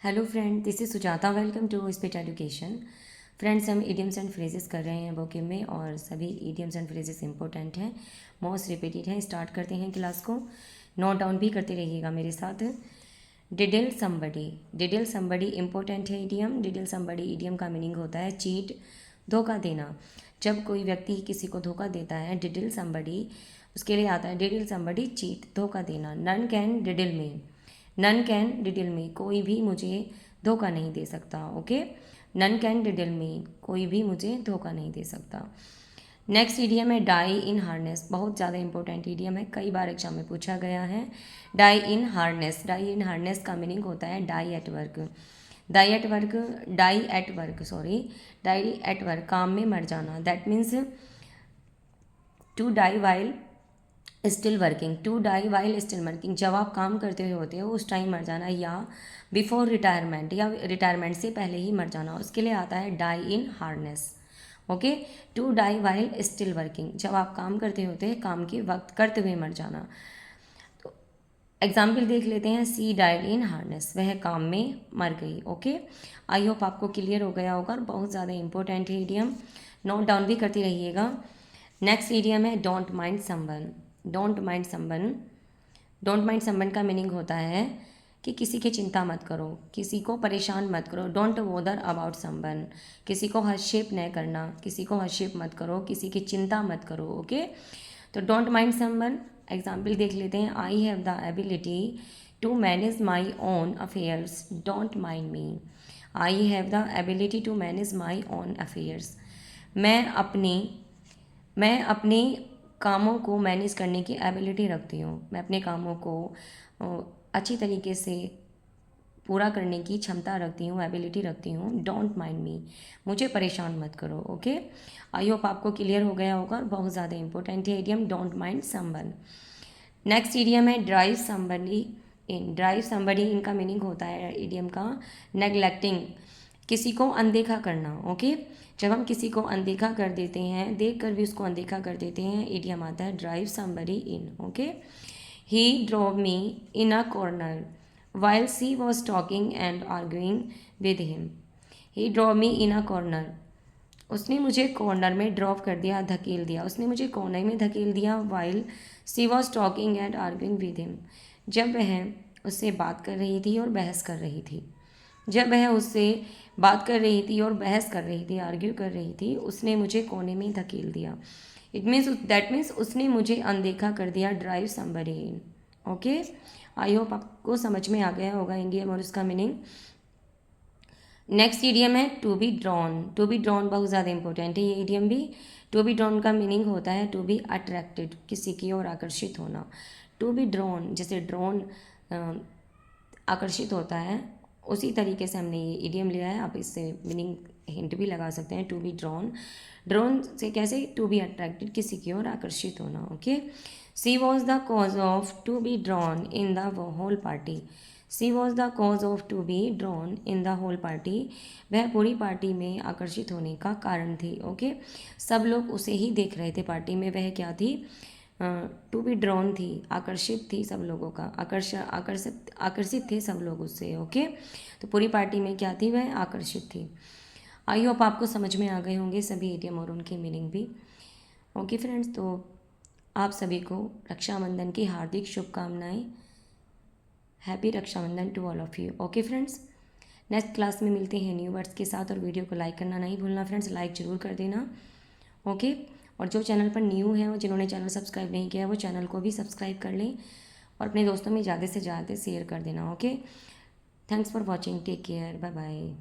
Hello friend, this is Sujata. Welcome to speech education. Friends, हम idioms and phrases कर रहे हैं वोकेब में और सभी इडियम्स एंड फ्रेजेस इंपॉर्टेंट हैं, मोस्ट रिपीटेड हैं। स्टार्ट करते हैं क्लास को। नोट डाउन भी करते रहिएगा मेरे साथ। डिडिल समबडी। डिडिल समबडी इंपॉर्टेंट है इडियम। डिडिल समबडी इडियम का मीनिंग होता है चीट, धोखा देना। जब कोई व्यक्ति किसी को धोखा देता है, डिडिल समबडी, उसके लिए आता है डिडिल समबडी चीट, धोखा देना। नन कैन डिडिल में, नन कैन डिडिल में, कोई भी मुझे धोखा नहीं दे सकता। ओके, नन कैन डिडिल में, कोई भी मुझे धोखा नहीं दे सकता। नेक्स्ट ईडियम है डाई इन हार्नेस। बहुत ज़्यादा इंपॉर्टेंट ईडियम है, कई बार एग्जाम में पूछा गया है। Die in harness. Die in harness का मीनिंग होता है die at work. Die at work, die at work sorry, die at work, काम में मर जाना। That means to die while still working. To die while still working, जब आप काम करते हुए होते हो उस टाइम मर जाना, या बिफोर रिटायरमेंट, या रिटायरमेंट से पहले ही मर जाना, उसके लिए आता है die in harness. Okay, to die while still working, जब आप काम करते होते हैं, काम के वक्त करते हुए मर जाना। तो एग्जाम्पल देख लेते हैं। सी डाइड इन हार्नेस, वह काम में मर गई। ओके, आई होप आपको क्लियर हो गया होगा। बहुत ज़्यादा इंपॉर्टेंट है इडियम, नोट डाउन भी करते रहिएगा। नेक्स्ट इडियम है don't mind someone. Don't mind someone, don't mind someone का मीनिंग होता है कि किसी की चिंता मत करो, किसी को परेशान मत करो। डोंट वॉदर अबाउट समवन, किसी को हस्तक्षेप न करना, किसी को हस्तक्षेप मत करो, किसी की चिंता मत करो। ओके, तो डोंट माइंड समवन, एग्जाम्पल देख लेते हैं। I have the ability to manage my own affairs, don't mind me. I have the ability to manage my own affairs, मैं अपने कामों को मैनेज करने की एबिलिटी रखती हूँ। मैं अपने कामों को अच्छी तरीके से पूरा करने की क्षमता रखती हूँ, एबिलिटी रखती हूँ। डोंट माइंड मी, मुझे परेशान मत करो। ओके, आई होप आपको क्लियर हो गया होगा। बहुत ज़्यादा इंपॉर्टेंट है idiom don't mind someone. Next idiom है drive somebody in. Drive somebody in का मीनिंग होता है इडियम का नेग्लेक्टिंग, किसी को अनदेखा करना। ओके, जब हम किसी को अनदेखा कर देते हैं, देख कर भी उसको अनदेखा कर देते हैं, इडियम आता है drive somebody in. Okay, he drove me in a corner while she was talking and arguing with him. He drove me in a corner, उसने मुझे कॉर्नर में ड्रॉप कर दिया, धकेल दिया। उसने मुझे कॉर्नर में धकेल दिया while she was talking and arguing with him, जब वह उससे बात कर रही थी और बहस कर रही थी। जब वह उससे बात कर रही थी और बहस कर रही थी, आर्ग्यू कर रही थी, उसने मुझे कोने में धकेल दिया। इट मीन्स, दैट मीन्स उसने मुझे अनदेखा कर दिया। Drive somebody in. Okay, I hope आपको समझ में आ गया होगा इंडियम और उसका मीनिंग। नेक्स्ट इडियम है to be drawn. To be drawn बहुत ज़्यादा इंपॉर्टेंट है ये इडियम भी। टू बी ड्रॉन का मीनिंग होता है टू बी अट्रैक्टेड, किसी की ओर आकर्षित होना। टू बी ड्रॉन, जैसे ड्रोन आकर्षित होता है, उसी तरीके से हमने ये इडियम लिया है। आप इससे मीनिंग हिंट भी लगा सकते हैं। टू बी ड्रॉन, ड्रोन से कैसे, टू बी अट्रैक्टेड, किसी की ओर आकर्षित होना। Okay, she was the cause of to be drawn in the whole party. She was the cause of to be drawn in the whole party, वह पूरी party में आकर्षित होने का कारण थी। ओके, सब लोग उसे ही देख रहे थे पार्टी में। वह क्या थी, टू बी ड्रॉन थी, आकर्षित थी सब लोगों का, आकर्षित थे सब लोग उससे। ओके, तो पूरी पार्टी में क्या थी, वह आकर्षित थी। आई होप आपको समझ में आ गए होंगे सभी इडियम और उनके मीनिंग भी। ओके फ्रेंड्स, तो आप सभी को रक्षाबंधन की हार्दिक शुभकामनाएं। Happy Rakshabandhan to all of you. Okay friends, next class में मिलते हैं न्यू वर्ड्स के साथ। और वीडियो को लाइक करना नहीं भूलना फ्रेंड्स, लाइक ज़रूर कर देना। ओके, और जो चैनल पर न्यू है और जिन्होंने चैनल सब्सक्राइब नहीं किया है, वो चैनल को भी सब्सक्राइब कर लें और अपने दोस्तों में ज़्यादा से ज़्यादा शेयर कर देना। Okay, thanks for watching, take care, bye bye.